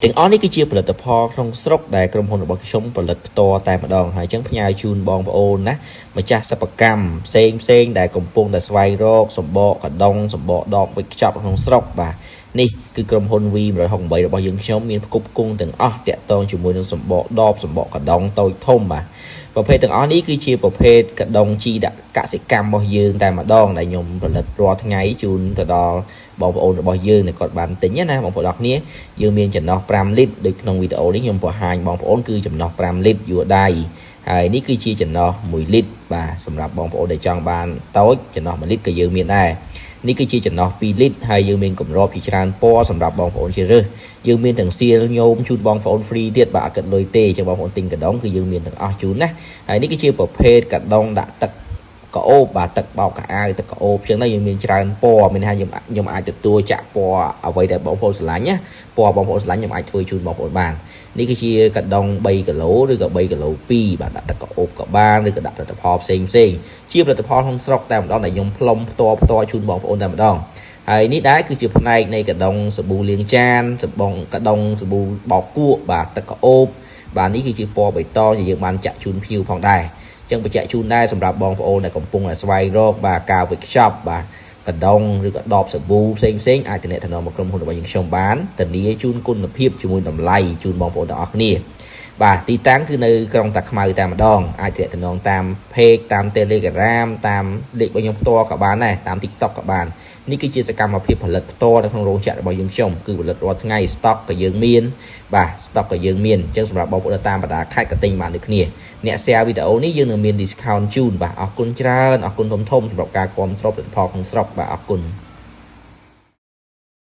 ទាំងអស់នេះគឺជាផលិតផលក្នុងស្រុកដែលក្រុមហ៊ុនរបស់ខ្ញុំផលិតផ្ទាល់តែម្ដងហើយអញ្ចឹងផ្ញើជូនបងប្អូនណាម្ចាស់សិប្បកម្មផ្សេងដែលកំពុងតែស្វែងរកសម្បកកដុងសម្បកដបវិចខ្ចប់ក្នុងស្រុកបាទនេះគឺក្រុមហ៊ុន V168 របស់យើងខ្ញុំមានផ្គប់ផ្គង់ទាំងអស់តាក់ទងជាមួយនឹងសម្បកដបសម្បកកដុងតូចធំបាទប្រភេទទាំងអស់នេះគឺជាប្រភេទកដុងជីដាក់កសិកម្មរបស់យើងតែម្ដងដែលខ្ញុំផលិតរាល់ថ្ងៃជូនទៅដល់បងប្អូនរបស់យើងដែលគាត់បានទិញណាបងប្អូនអរគ្នាយើងមានចំណោះ5លីត្រដូចក្នុងវីដេអូនេះខ្ញុំបង្ហាញបងប្អូនគឺចំណោះ5លីត្រយួរដៃហើយនេះគឺជាចំណោះ1លីត្របាទសម្រាប់បងប្អូនដែលចង់បានតូចចំណោះ1លីត្រក៏យើងមានដែរនេះគឺជាចំណោះ2លីត្រហើយយើងមានកម្របជាច្រើនពណ៌សម្រាប់បងប្អូនជ្រើសរើសយើងមានទាំងសៀលញោមជូនបងប្អូនហ្វ្រីទៀតបាទអត់គិតលុយទេចឹងបងប្អូនទិញកដុងគឺយើងមានទាំងអស់ជូនណាហើយនេះគឺជាប្រភេទកដុងដាក់ទឹកកោបបាទទឹកបោកកៅអៅទឹកកោបចឹងដែរយើងមានច្រើនពណ៌មានថាខ្ញុំអាចទទួលចាក់ពណ៌អ្វីដែលបងប្អូនស្រឡាញ់ណាពណ៌បងប្អូនស្រឡាញ់ខ្ញុំអាចធ្វើជូនបងប្អូនបាននេះគឺជាកដុង3គីឡូឬក៏3គីឡូ2បាទដាក់ទឹកកោបក៏បានឬក៏ដាក់ផលិតផលផ្សេងជាផលិតផលក្នុងស្រុកតែម្ដងដែលខ្ញុំផ្លុំផ្ទាល់ជូនបងប្អូនតែម្ដងហើយនេះដែរគឺជាផ្នែកនៃកដុងសាប៊ូលាងចានកដុងសាប៊ូបោកគក់បាទទឹកកោបបាទនេះគឺជាពណ៌បៃតងដែលយើងបានចាក់ជូនភ្ញៀវផងដែរចឹងបញ្ជាក់ជូនដែរសម្រាប់បងប្អូនដែលកំពុងតែស្វែងរកបាទការវិចខ្ចប់បាទកដុងឬក៏ដបសាប៊ូផ្សេងអាចទំនាក់ទំនងមកក្រុមហ៊ុនរបស់យើងខ្ញុំបានធានាជូនគុណភាពជាមួយតម្លៃជូនបងប្អូនទាំងអស់គ្នាបាទទីតាំងគឺនៅក្រុងតាខ្មៅតែម្ដងអាចទំនាក់ទំនងតាម page តាម Telegram តាមលេខរបស់ខ្ញុំផ្ទាល់ក៏បានដែរតាម TikTok ក៏បាននេះគឺជាសកម្មភាពផលិតផ្ទាល់នៅក្នុងរោងចក្ររបស់យើងខ្ញុំគឺផលិតរាល់ថ្ងៃ stock ក៏យើងមានបាទ stock ក៏យើងមានអញ្ចឹងសម្រាប់បងប្អូនតាមបណ្ដាខេត្តក៏ទិញបានដូចគ្នាអ្នក share វីដេអូនេះយើងនឹងមាន discount ជូនបាទអរគុណច្រើនអរគុណធំសម្រាប់ការគាំទ្រផលិតផលក្នុងស្រុកបាទអរគុណ